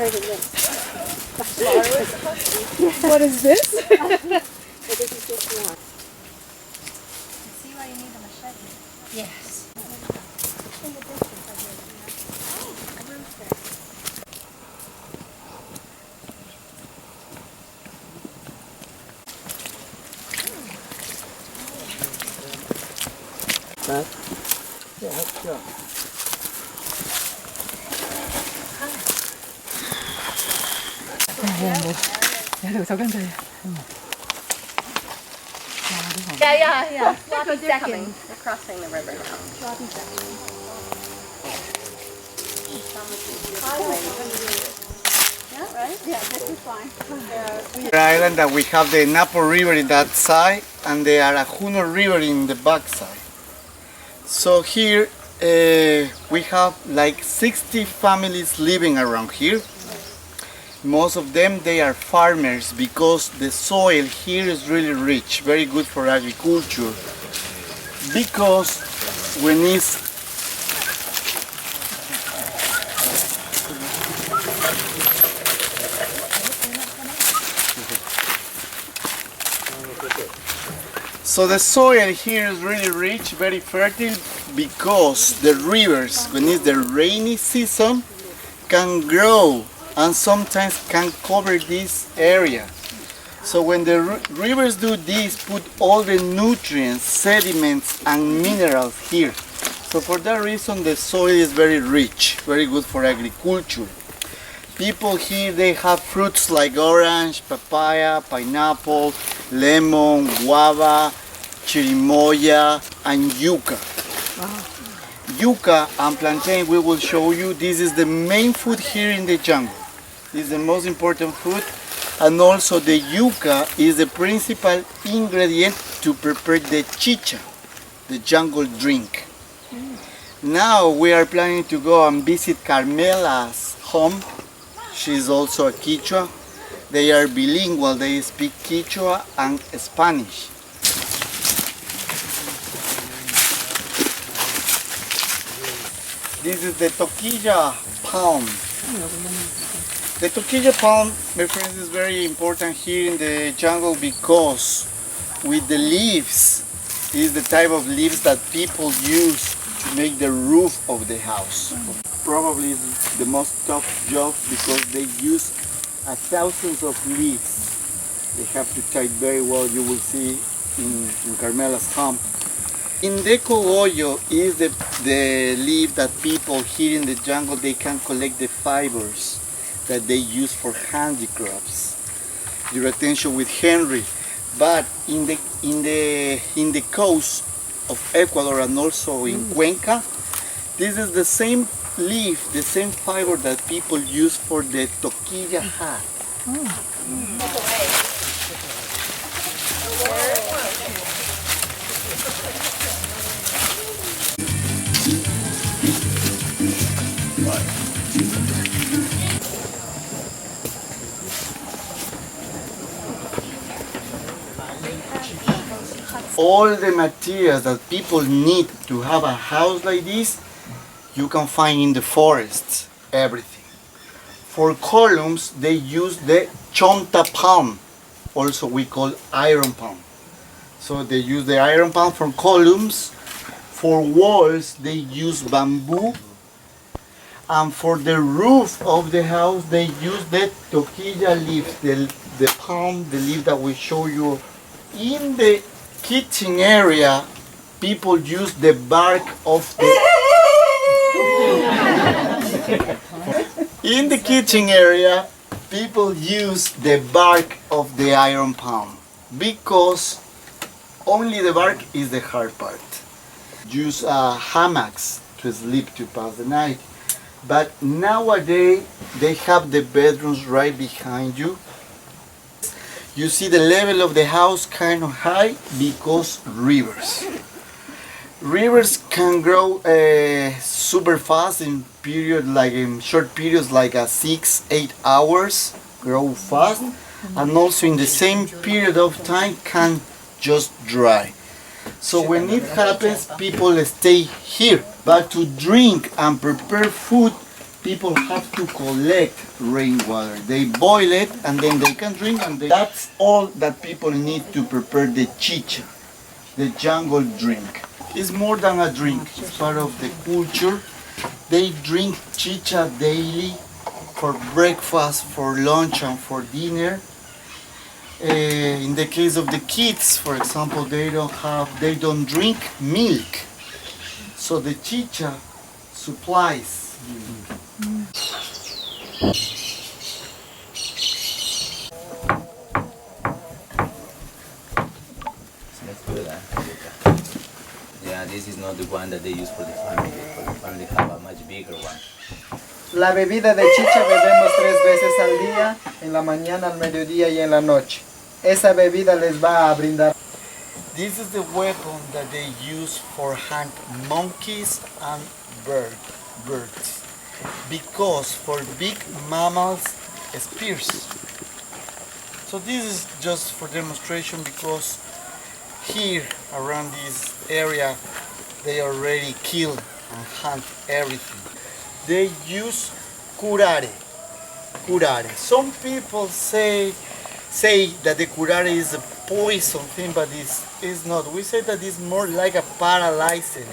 hotter than this. What is this? So this is just one. See why you need a machete? Yes. Yeah. Sloppy seconds. They're crossing the river now. Yeah, right? Yeah, this is fine. Island that we have the Napo River in that side and the Arajuno River in the back side. So here we have like 60 families living around here. Most of them they are farmers because the soil here is really rich, very good for agriculture. Because when it's So the soil here is really rich, very fertile, because the rivers, when it's the rainy season, can grow and sometimes can cover this area. So when the rivers do this, put all the nutrients, sediments and minerals here. So for that reason the soil is very rich, very good for agriculture. People here, they have fruits like orange, papaya, pineapple, lemon, guava, chirimoya and yuca. Yuca and plantain we will show you. This is the main food here in the jungle. This is the most important food, and also the yuca is the principal ingredient to prepare the chicha, the jungle drink. Now we are planning to go and visit Carmela's home. She's also a Quechua. They are bilingual, they speak Quechua and Spanish. This is the toquilla palm. The toquilla palm, my friends, is very important here in the jungle because with the leaves, is the type of leaves that people use to make the roof of the house. Probably is the most tough job because they use thousands of leaves. They have to tie very well, you will see in Carmela's home. Indeco goyo is the leaf that people here in the jungle, they can collect the fibers that they use for handicrafts. Your attention with Henry. But in the coast of Ecuador and also in Cuenca, this is the same leaf, the same fiber that people use for the toquilla hat. All the materials that people need to have a house like this, you can find in the forests, everything. For columns, they use the chonta palm, also we call iron palm. So they use the iron palm for columns. For walls, they use bamboo. And for the roof of the house, they use the toquilla leaf, the palm, the leaf that we show you. In the kitchen area, people use the bark of the in the kitchen area, people use the bark of the iron palm because only the bark is the hard part. Use hammocks to sleep to pass the night. But nowadays they have the bedrooms right behind you. You see the level of the house kind of high because rivers. Rivers can grow super fast in short periods like 6-8 hours, grow fast, and also in the same period of time can just dry. So when it happens, people stay here. But to drink and prepare food, people have to collect rainwater. They boil it and then they can drink, and that's all that people need to prepare the chicha, the jungle drink. It's more than a drink, it's part of the culture. They drink chicha daily for breakfast, for lunch, and for dinner. In the case of the kids, for example, they don't drink milk, so the chicha supplies milk. That's good, Yeah, this is not the one that they use for the family. For the family have a much bigger one. La bebida de chicha bebemos 3 veces al día, en la mañana, al mediodía y en la noche. Esa bebida les va a brindar. This is the weapon that they use for hunt monkeys and birds. Because for big mammals, spears. So this is just for demonstration, because here around this area they already kill and hunt everything. They use curare. Some people say that the curare is a poison thing, but it's not. We say that it's more like a paralyzing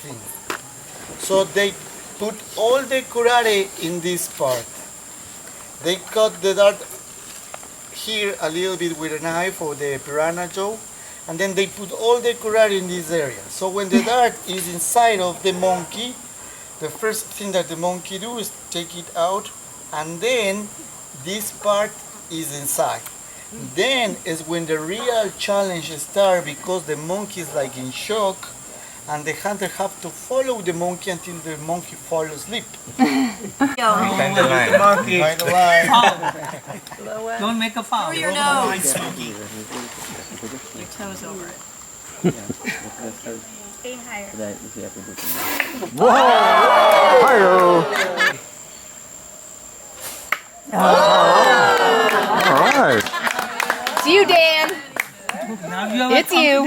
thing. So they put all the curare in this part. They cut the dart here a little bit with a knife or the piranha jaw, and then they put all the curare in this area. So when the dart is inside of the monkey, the first thing that the monkey do is take it out, and then this part is inside. Then is when the real challenge starts, because the monkey is like in shock, and the hunter have to follow the monkey until the monkey falls asleep. Find the monkey. Find the line. Don't make a foul. Your nose. Your toes over it. Stay higher. It's you, Dan. Now you have It's you.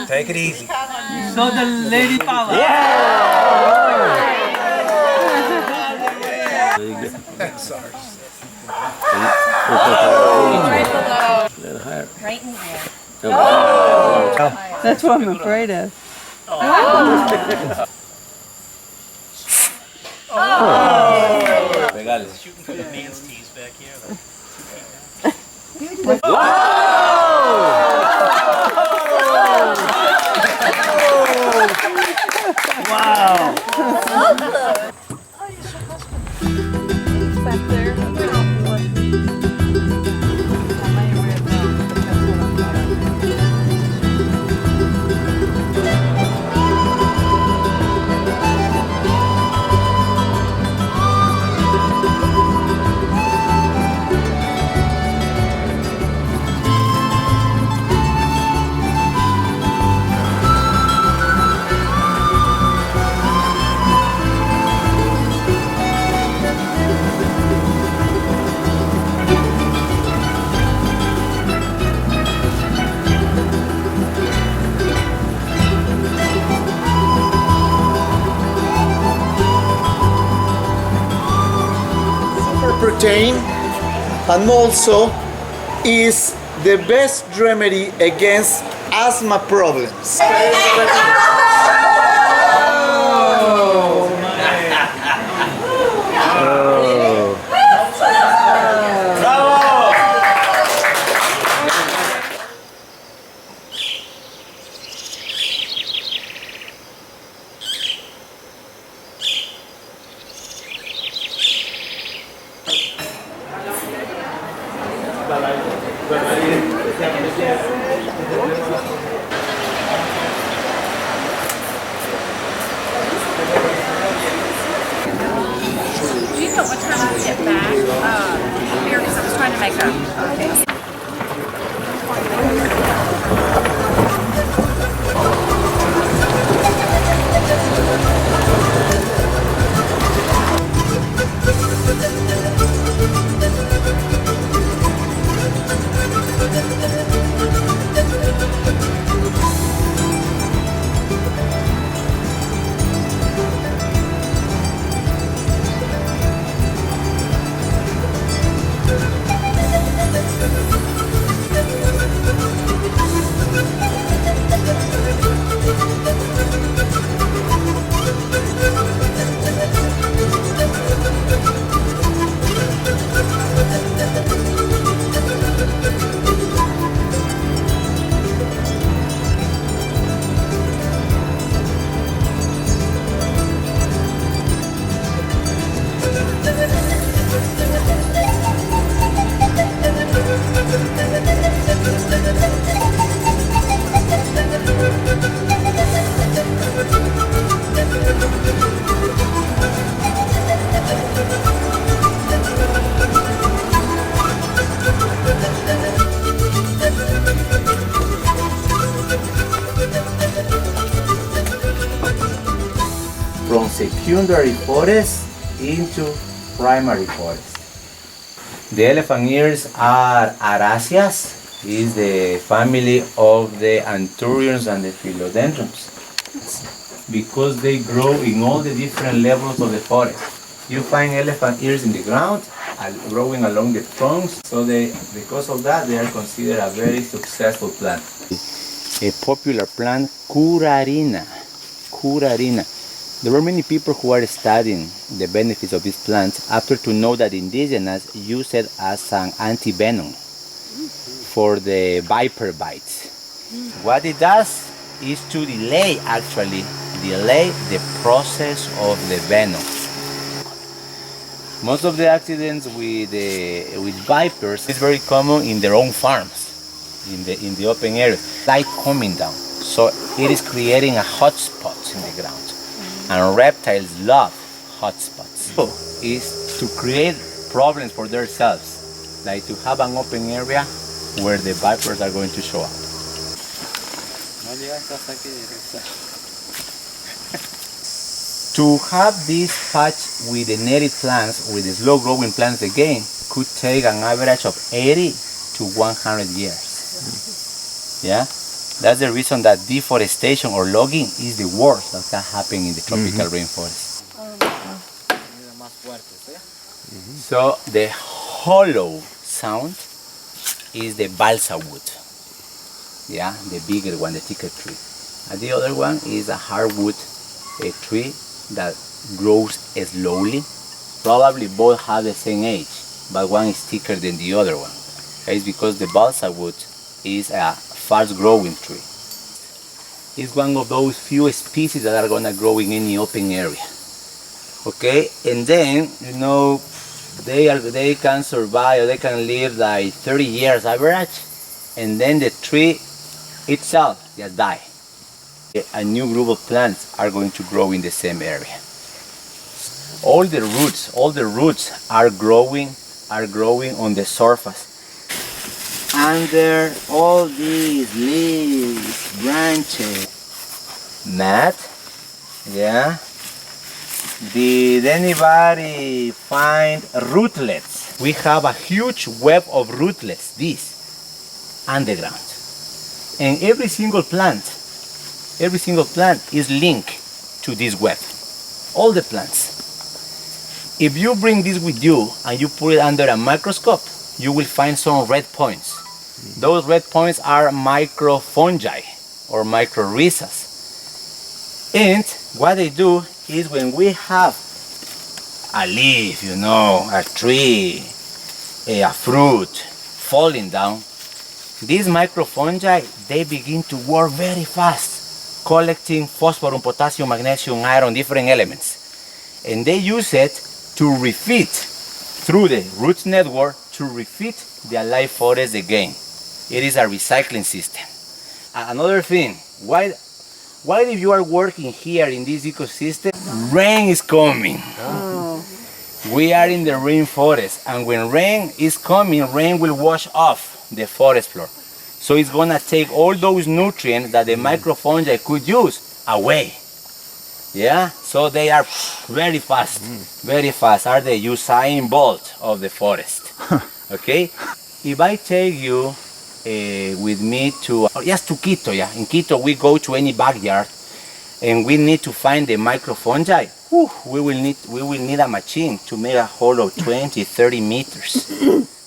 Take it easy. Show the lady power. Right in there. That's what I'm afraid of. Regales. Shooting for the man's teeth back here. Protein, and also is the best remedy against asthma problems. Do you know what time I get back? Here, because I was trying to make a. secondary forest into primary forest. The elephant ears are Araceas, is the family of the anthuriums and the philodendrons, because they grow in all the different levels of the forest. You find elephant ears in the ground, growing along the trunks, so because of that they are considered a very successful plant. A popular plant, curarina. There were many people who are studying the benefits of this plant after to know that indigenous use it as an anti-venom for the viper bites. What it does is to delay the process of the venom. Most of the accidents with vipers is very common in their own farms, in the open areas. Light coming down, so it is creating a hot spot in the ground. And reptiles love hot spots. So is to create problems for themselves, like to have an open area where the vipers are going to show up. To have this patch with the native plants, with the slow growing plants again, could take an average of 80 to 100 years. Yeah? That's the reason that deforestation or logging is the worst that can happen in the tropical rainforest. So the hollow sound is the balsa wood. Yeah, the bigger one, the thicker tree. And the other one is a hardwood tree that grows slowly. Probably both have the same age, but one is thicker than the other one. It's because the balsa wood is a fast-growing tree. It's one of those few species that are gonna grow in any open area. Okay, and then they can survive, or they can live like 30 years average, and then the tree itself just die. A new group of plants are going to grow in the same area. All the roots are growing on the surface. Under all these leaves, branches. Matt? Yeah? Did anybody find rootlets? We have a huge web of rootlets, this, underground. And every single plant is linked to this web. All the plants. If you bring this with you and you put it under a microscope, you will find some red points. Those red points are microfungi or mycorrhizas. And what they do is when we have a leaf, a tree, a fruit falling down, these microfungi, they begin to work very fast, collecting phosphorus, potassium, magnesium, iron, different elements. And they use it to refit through the roots network to refit the alive forest again. It is a recycling system. Another thing, why if you are working here in this ecosystem, rain is coming. Oh. We are in the rainforest, and when rain is coming, rain will wash off the forest floor. So it's gonna take all those nutrients that the microfungi could use away. Yeah, so they are very fast, are the Usain Bolt of the forest. Okay, if I take you with me to Quito, in Quito we go to any backyard and we need to find the microfungi. We will need a machine to make a hole of 20-30 meters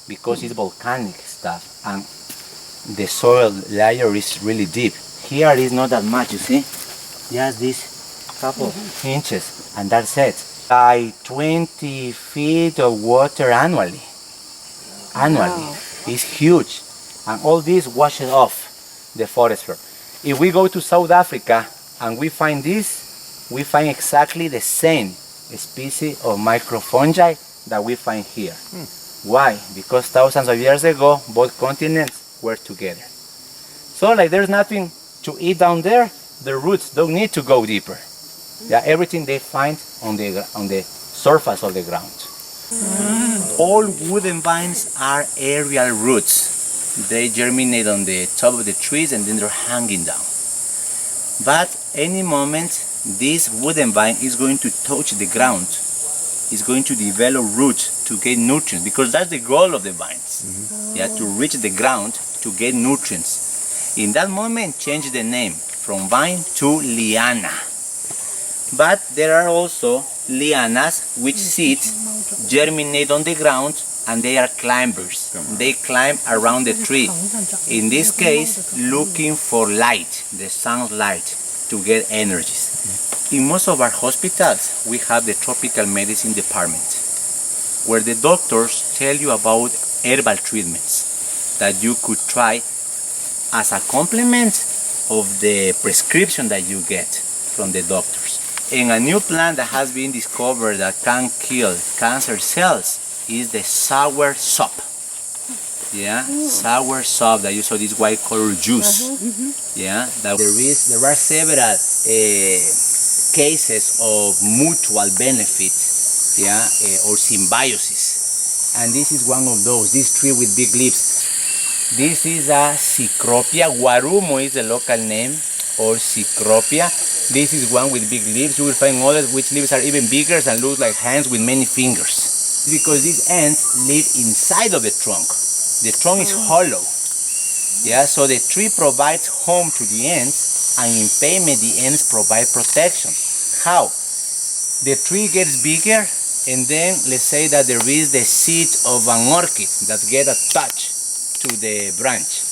because it's volcanic stuff and the soil layer is really deep. Here is not that much, you see, just this couple inches, and that's it. By 20 feet of water annually. Wow. It's huge, and all this washes off the forest floor. If we go to South Africa and we find this, we find exactly the same species of microfungi that we find here. Why? Because thousands of years ago, both continents were together. So like there's nothing to eat down there, the roots don't need to go deeper. Yeah, everything they find on the surface of the ground. All wooden vines are aerial roots. They germinate on the top of the trees and then they're hanging down. But any moment this wooden vine is going to touch the ground. It's going to develop roots to get nutrients, because that's the goal of the vines. Yeah, to reach the ground to get nutrients. In that moment, change the name from vine to liana. But there are also lianas which seeds germinate on the ground, and they are climbers. They climb around the tree. In this case, looking for light, the sunlight, to get energies. In most of our hospitals, we have the tropical medicine department, where the doctors tell you about herbal treatments that you could try as a complement of the prescription that you get from the doctors. And a new plant that has been discovered that can kill cancer cells is the sour sop. Yeah, sour sop, that you saw this white color juice. Yeah, that there are several cases of mutual benefits, yeah, or symbiosis. And this is one of those, this tree with big leaves. This is a Cecropia, Guarumo is the local name, or Cecropia. This is one with big leaves. You will find others which leaves are even bigger and look like hands with many fingers. Because these ants live inside of the trunk. The trunk is hollow. Yeah, so the tree provides home to the ants, and in payment the ants provide protection. How? The tree gets bigger, and then let's say that there is the seed of an orchid that get attached to the branch.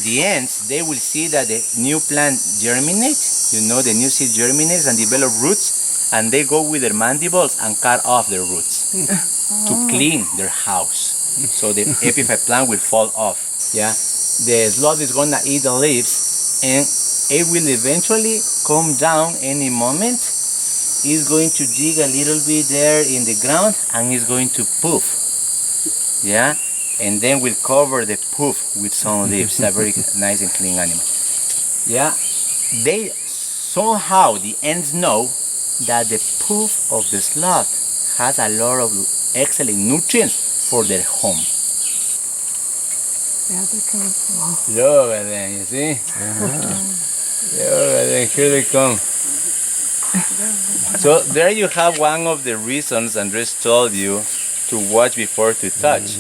The ants, they will see that the new plant germinates, you know, the new seed germinates and develop roots, and they go with their mandibles and cut off their roots to clean their house. So the epiphyte plant will fall off. Yeah, the sloth is gonna eat the leaves, and it will eventually come down any moment. It's going to dig a little bit there in the ground, and it's going to poof. Yeah, and then we'll cover the poof with some leaves. A very nice and clean animal. Yeah, they somehow the ants know that the poof of the sloth has a lot of excellent nutrients for their home. Yeah, they're coming. Wow. Look at them, you see? Look at them, here they come. So there you have one of the reasons Andres told you to watch before to touch.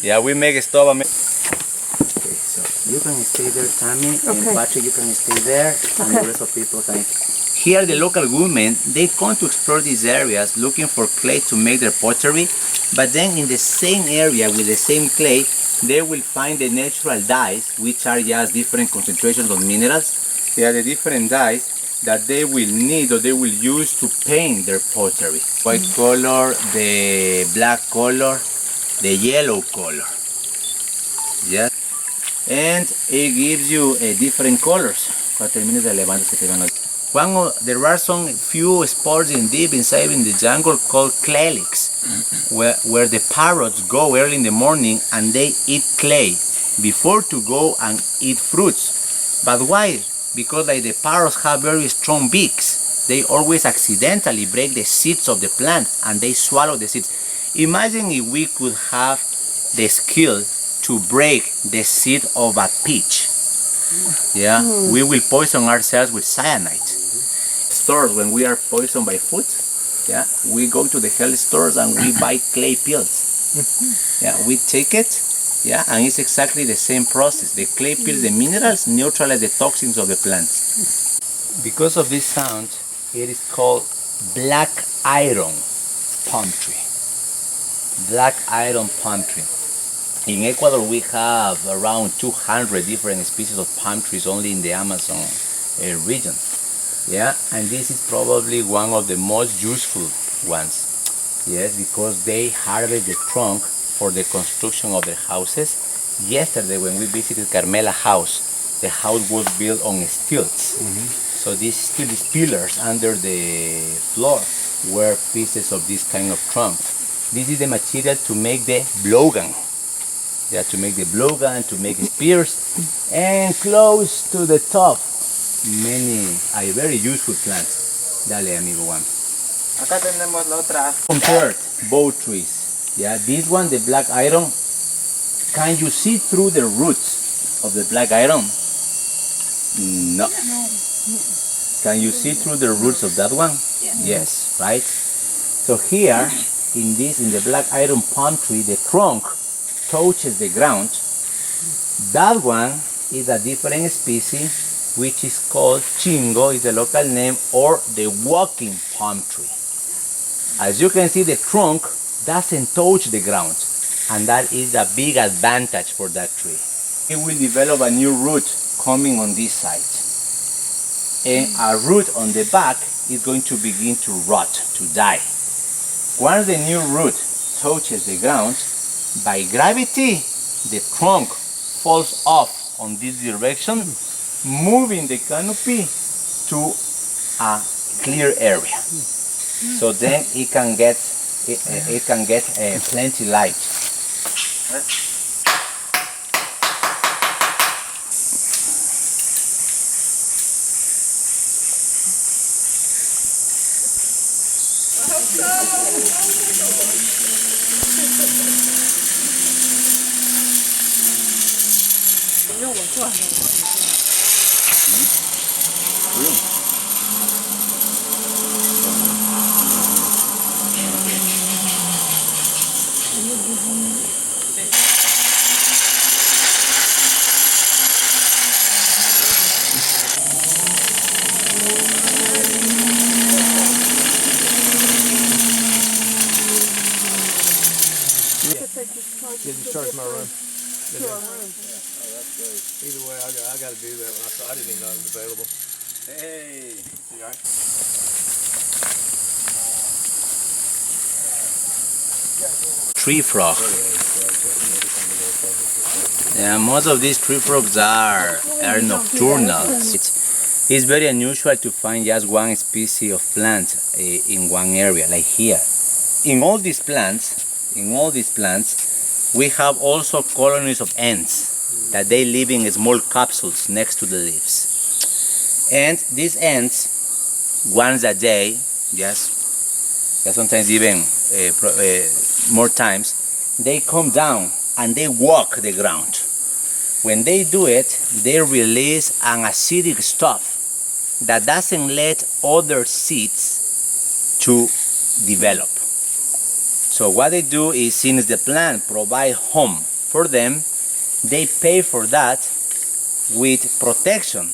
Yeah, we make a stop. Okay, so you can stay there, Tammy, and Patrick, you can stay there, and the rest of people can. Here, the local women, they come to explore these areas looking for clay to make their pottery, but then in the same area with the same clay, they will find the natural dyes, which are just different concentrations of minerals. They are the different dyes that they will need or they will use to paint their pottery. White color, the black color, the yellow color. Yeah. And it gives you different colors. There are some few spots deep inside in the jungle called clelics, where the parrots go early in the morning and they eat clay before to go and eat fruits. But why? Because like the parrots have very strong beaks, they always accidentally break the seeds of the plant and they swallow the seeds. Imagine if we could have the skill to break the seed of a peach. Yeah, we will poison ourselves with cyanide. Stores, when we are poisoned by food, yeah, we go to the health stores and we buy clay pills. Yeah, we take it, yeah, and it's exactly the same process. The clay pills, the minerals, neutralize the toxins of the plants. Because of this sound, it is called black iron palm tree. Black iron palm tree. In Ecuador, we have around 200 different species of palm trees only in the Amazon region. Yeah, and this is probably one of the most useful ones. Yes, because they harvest the trunk for the construction of their houses. Yesterday, when we visited Carmela's house, the house was built on stilts. So these pillars under the floor were pieces of this kind of trunk. This is the material to make the blowgun. Yeah, to make the blowgun, to make spears, and close to the top, many very useful plants. Dale, amigo Juan. Acá tenemos la otra. Compared bow trees. Yeah, this one, the black iron. Can you see through the roots of the black iron? No. Can you see through the roots of that one? Yes, right? So here, in the black iron palm tree, the trunk touches the ground. That one is a different species, which is called chingo, is the local name, or the walking palm tree. As you can see, the trunk doesn't touch the ground, and that is a big advantage for that tree. It will develop a new root coming on this side, and a root on the back is going to begin to rot, to die. Once the new root touches the ground, by gravity, the trunk falls off on this direction, moving the canopy to a clear area. So then it can get plenty light. Discharge my room. Either way, I got to do that one. I didn't even know it was available. Hey, you all right? Tree frog. Yeah, most of these tree frogs are nocturnal. It's very unusual to find just one species of plant in one area, like here. In all these plants, we have also colonies of ants that they live in small capsules next to the leaves. And these ants, once a day, sometimes even more times, they come down and they walk the ground. When they do it, they release an acidic stuff that doesn't let other seeds to develop. So what they do is, since the plant provides home for them, they pay for that with protection.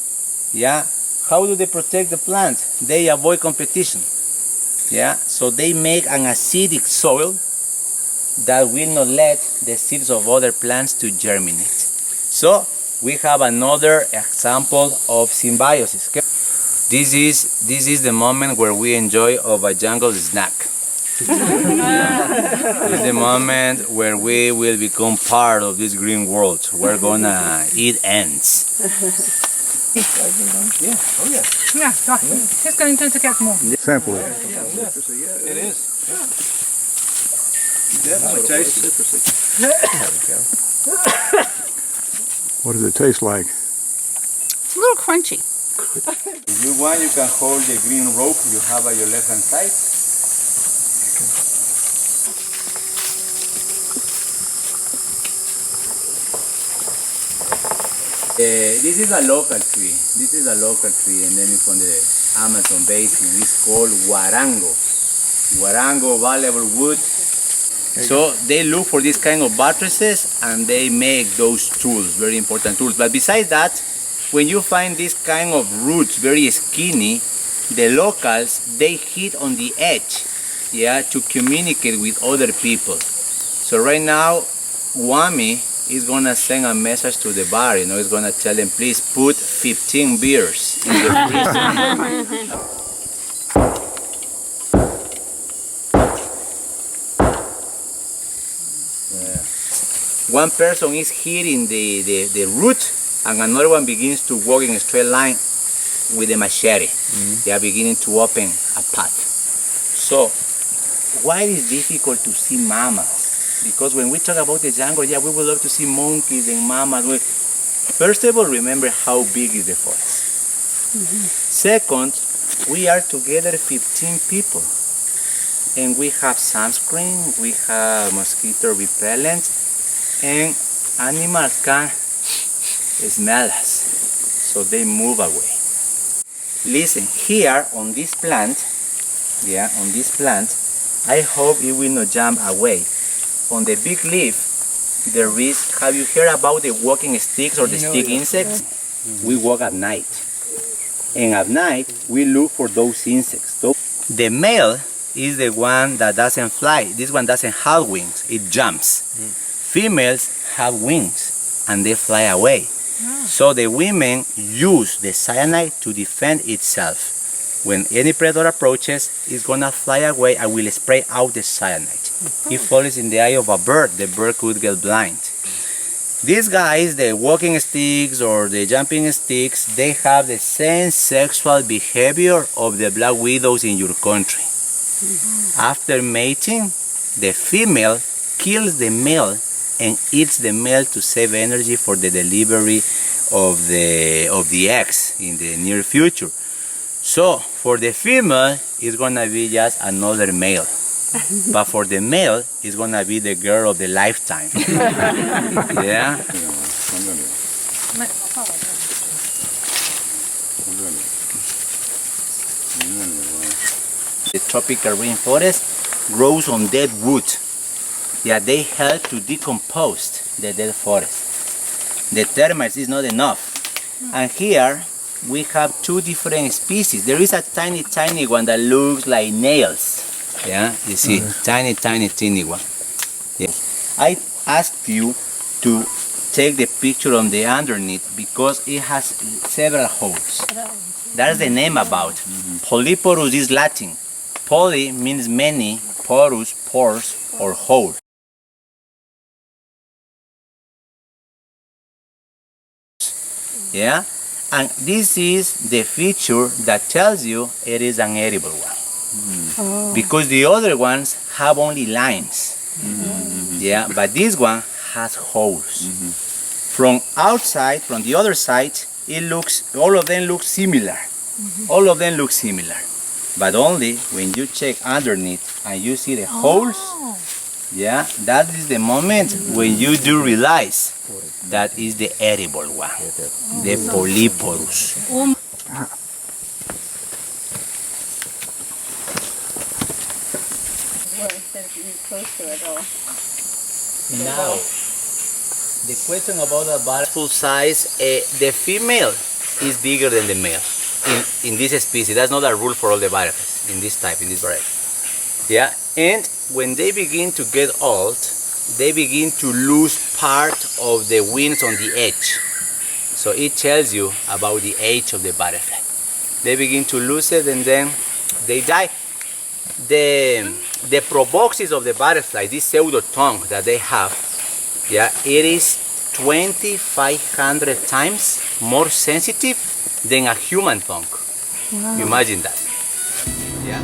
Yeah. How do they protect the plant? They avoid competition. Yeah. So they make an acidic soil that will not let the seeds of other plants to germinate. So we have another example of symbiosis. This is the moment where we enjoy of a jungle snack. This is the moment where we will become part of this green world. We're gonna eat ants. Yeah. Oh yeah. Yeah, go. He's going to get more. Sample it. It is. Definitely tasty. What does it taste like? It's a little crunchy. If you want, you can hold the green rope you have at your left hand side. This is a local tree. Endemic from the Amazon basin. It's called guarango. Guarango, valuable wood. So they look for this kind of buttresses and they make those tools, very important tools. But besides that, when you find this kind of roots, very skinny, the locals, they hit on the edge, to communicate with other people. So right now, Wami is gonna send a message to the bar, he's gonna tell them, please put 15 beers in the freezer. One person is hitting the root and another one begins to walk in a straight line with a machete. They are beginning to open a path. So why is it difficult to see mamas? Because when we talk about the jungle, we would love to see monkeys and mamas. First of all, remember how big is the forest. Second, we are together 15 people. And we have sunscreen, we have mosquito repellent, and animals can smell us, so they move away. Listen, here on this plant, yeah, on this plant, I hope it will not jump away. On the big leaf, there is, have you heard about the walking sticks or the stick insects? We walk at night. And at night, we look for those insects. The male is the one that doesn't fly. This one doesn't have wings, it jumps. Females have wings and they fly away. So the women use the cyanide to defend itself. When any predator approaches, it's gonna fly away and will spray out the cyanide. If it falls in the eye of a bird, the bird could get blind. These guys, the walking sticks or the jumping sticks, they have the same sexual behavior of the black widows in your country. After mating, the female kills the male and eats the male to save energy for the delivery of the eggs in the near future. So for the female, it's gonna be just another male. But for the male, it's gonna be the girl of the lifetime. Yeah? The tropical rainforest grows on dead wood. Yeah, they help to decompose the dead forest. The termites is not enough. And here we have two different species. There is a tiny, tiny one that looks like nails. Yeah, you see, tiny, tiny, teeny one. Yeah. I asked you to take the picture on the underneath because it has several holes. That's the name about. Polyporus is Latin. Poly means many, porus, pores, or hole. Yeah, and this is the feature that tells you it is an edible one. Because the other ones have only lines. Yeah, but this one has holes. From outside, from the other side, it looks, all of them look similar. All of them look similar. But only when you check underneath and you see the holes, yeah, that is the moment when you do realize that is the edible one, the Polyporus. Now, the question about the butterfly size, the female is bigger than the male in this species. That's not a rule for all the butterflies in this type, in this variety. Yeah, and when they begin to get old, they begin to lose part of the wings on the edge. So it tells you about the age of the butterfly. They begin to lose it and then they die. The proboscis of the butterfly, this pseudo tongue that they have, yeah, it is 2,500 times more sensitive than a human tongue. Wow. Imagine that. Yeah.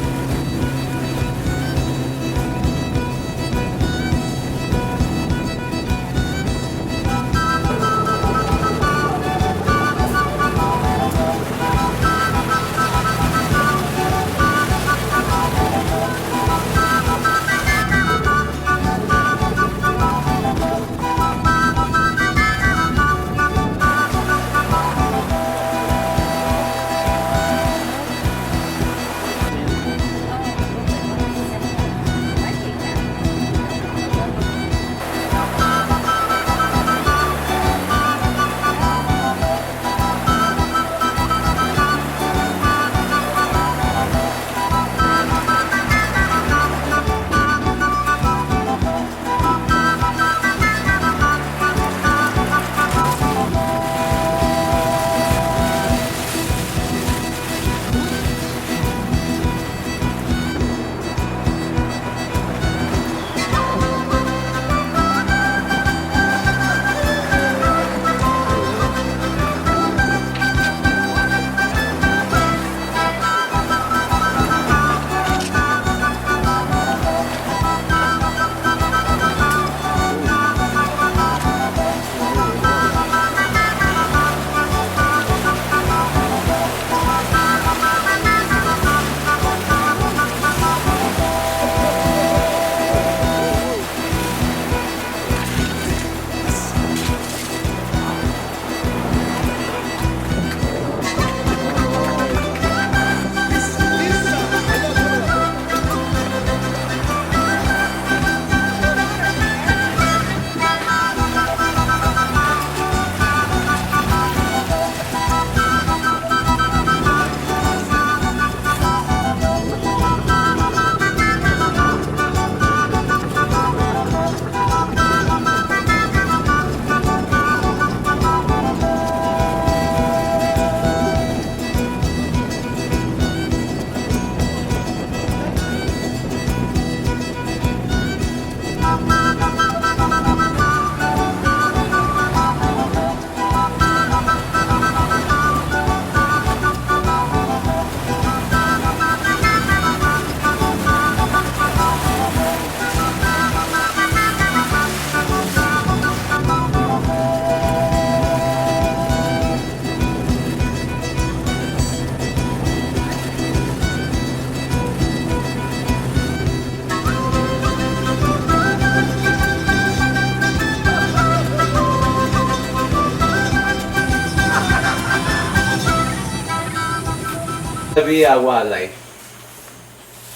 Be a what, like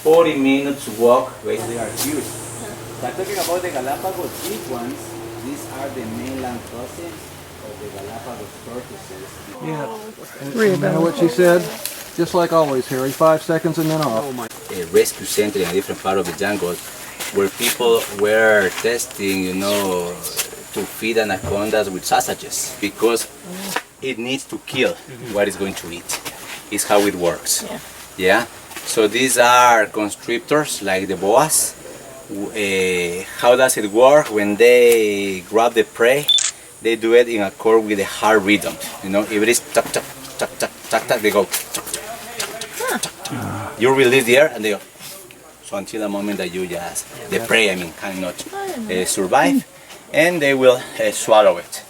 40 minutes walk. Wait, they are huge. So I'm talking about the Galapagos big ones. These are the mainland cousins of the Galapagos tortoises. You know what she said? Just like always, Harry. 5 seconds and then off. A rescue center in a different part of the jungle where people were testing, to feed anacondas with sausages because it needs to kill what it's going to eat. It's how it works. Yeah. So these are constrictors like the boas. How does it work? When they grab the prey, they do it in accord with the heart rhythm. If it is tuck tuck tuck tuck tuck tuck, they go tuck, tuck, tuck, tuck, tuck. You release the air and they go. So until the moment that you the prey, cannot survive, and they will swallow it.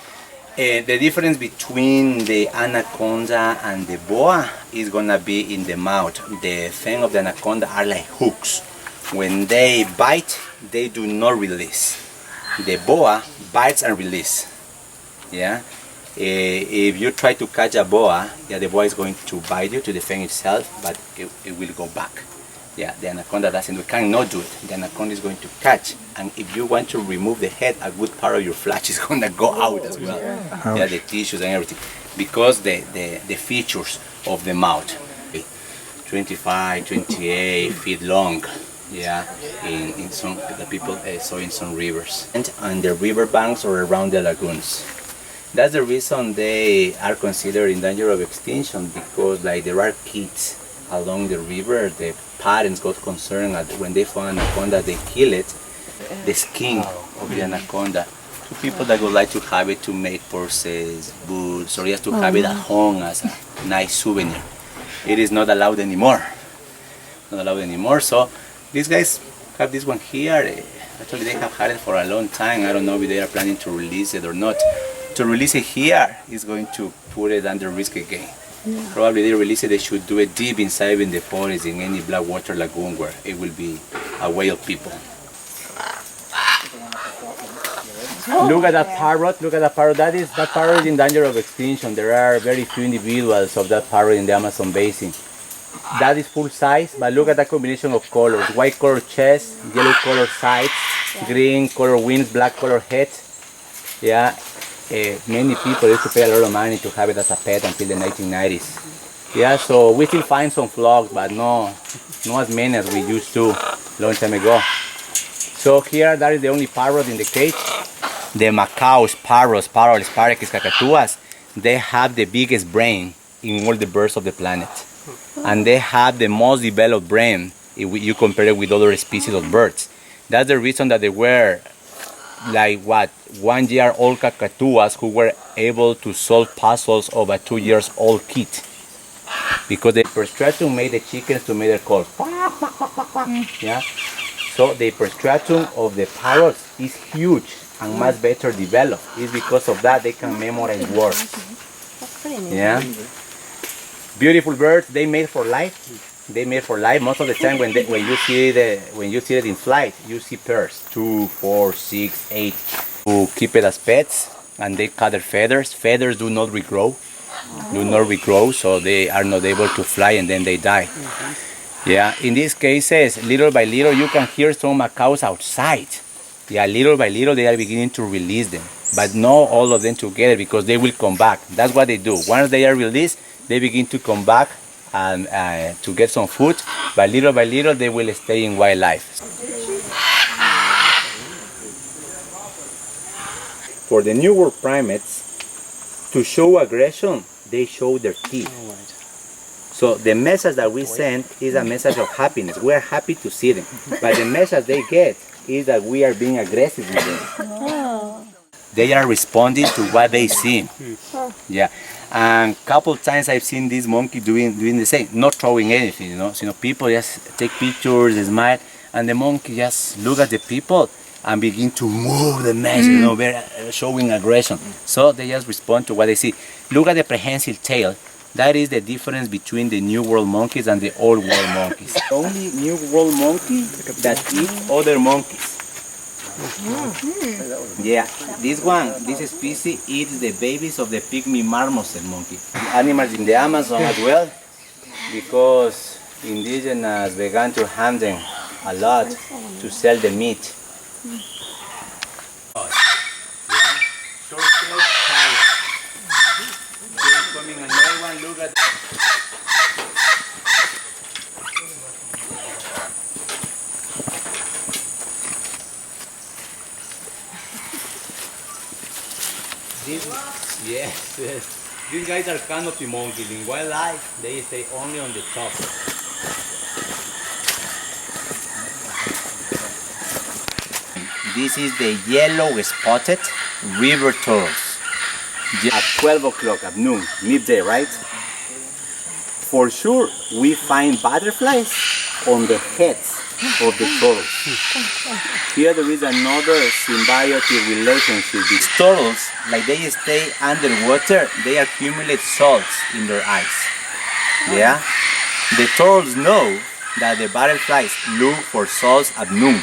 The difference between the anaconda and the boa is gonna be in the mouth. The fang of the anaconda are like hooks. When they bite, they do not release. The boa bites and release. Yeah. If you try to catch a boa, the boa is going to bite you to the fang itself, but it will go back. Yeah, the anaconda doesn't. We cannot do it. The anaconda is going to catch, and if you want to remove the head, a good part of your flesh is going to go out as well. Yeah, the tissues and everything, because the features of the mouth, 25, 28 feet long. Yeah, in some the people saw in some rivers and on the river banks or around the lagoons. That's the reason they are considered in danger of extinction, because there are kids along the river. The parents got concerned that when they found anaconda, they kill it, the skin of the anaconda. To people that would like to have it to make purses, boots, or just to have it at home as a nice souvenir. It is not allowed anymore. Not allowed anymore. So these guys have this one here. Actually, they have had it for a long time. I don't know if they are planning to release it or not. To release it here is going to put it under risk again. Probably they release it, they should do it deep inside in the forest, in any black water lagoon where it will be away of people. Look at that parrot, that parrot is in danger of extinction. There are very few individuals of that parrot in the Amazon basin. That is full size, but look at that combination of colors. White color chest, yellow color sides, green color wings, black color head. Yeah. Many people used to pay a lot of money to have it as a pet until the 1990s. Yeah, so we still find some frogs, but not as many as we used to long time ago. So here, that is the only parrot in the cage. The macaws, parrots, parakeets, cacatuas, they have the biggest brain in all the birds of the planet. And they have the most developed brain if you compare it with other species of birds. That's the reason that they were 1-year-old cacatuas who were able to solve puzzles of a 2-year-old kid, because the perstratum made the chickens to make their calls. Yeah, so the perstratum of the parrots is huge and much better developed. It's because of that they can memorize words. Yeah, beautiful birds. They made for life. Most of the time when you see it in flight, you see pairs, 2, 4, 6, 8, who keep it as pets, and they cut their feathers. Feathers do not regrow, so they are not able to fly, and then they die. Yeah, in these cases, little by little, you can hear some macaws outside. Yeah, little by little, they are beginning to release them, but not all of them together, because they will come back. That's what they do. Once they are released, they begin to come back and to get some food, but little by little they will stay in wildlife. For the New World primates, to show aggression, they show their teeth. So the message that we send is a message of happiness. We are happy to see them, but the message they get is that we are being aggressive with them. They are responding to what they see. Yeah. And a couple of times I've seen this monkey doing the same, not throwing anything, So people just take pictures, they smile, and the monkey just look at the people and begin to move the mess, very, showing aggression. So they just respond to what they see. Look at the prehensile tail. That is the difference between the New World monkeys and the Old World monkeys. The only New World monkey that eats other monkeys. Yeah, this species eats the babies of the pygmy marmoset monkey. The animals in the Amazon as well, because indigenous began to hunt them a lot to sell the meat. Coming another one, look at this, yes. These guys are canopy monkeys. In wildlife, they stay only on the top. This is the yellow spotted river turtles. At 12 o'clock at noon, midday, right? For sure, we find butterflies on the heads of the turtles. Here there is another symbiotic relationship. These turtles, like they stay underwater, they accumulate salts in their eyes. Yeah? The turtles know that the butterflies look for salts at noon.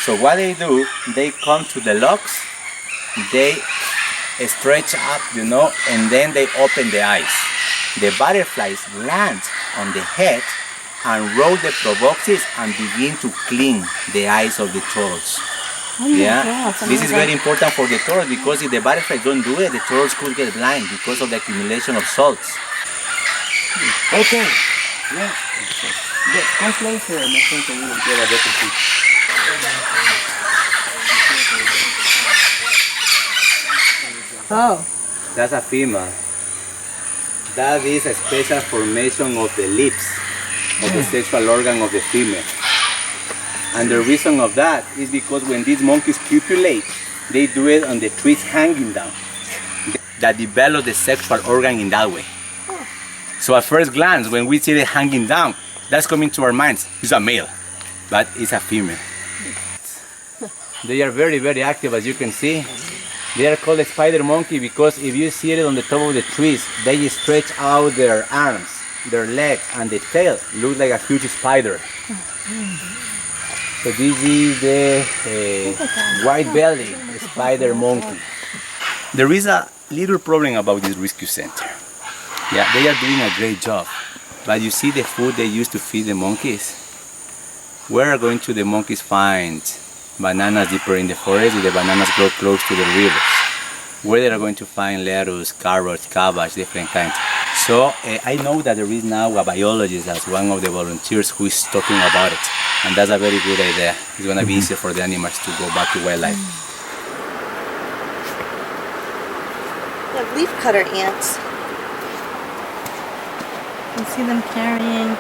So what they do, they come to the locks, they stretch up, and then they open the eyes. The butterflies land on the head and roll the proboscis and begin to clean the eyes of the turtles. This is very important for the turtles because if the butterflies don't do it, the turtles could get blind because of the accumulation of salts. Okay. Yeah. Come closer. I think we will get a better picture. Oh. That's a female. That is a special formation of the lips of the sexual organ of the female. And the reason of that is because when these monkeys copulate, they do it on the trees hanging down. That develop the sexual organ in that way. So at first glance, when we see it hanging down, that's coming to our minds. It's a male, but it's a female. They are very, very active, as you can see. They are called a spider monkey because if you see it on the top of the trees, they stretch out their arms, their legs, and the tail look like a huge spider. So this is the white-bellied spider monkey. There is a little problem about this rescue center. Yeah, they are doing a great job, but you see the food they use to feed the monkeys? Where are going to the monkeys find bananas deeper in the forest if the bananas grow close to the rivers? Where they are going to find lettuce, carrots, cabbage, different kinds. So I know that there is now a biologist as one of the volunteers who is talking about it. And that's a very good idea. It's going to be easier for the animals to go back to wildlife. They have leafcutter ants. You can see them carrying.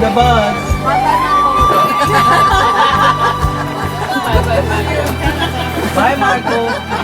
the bus. Bye, Marco.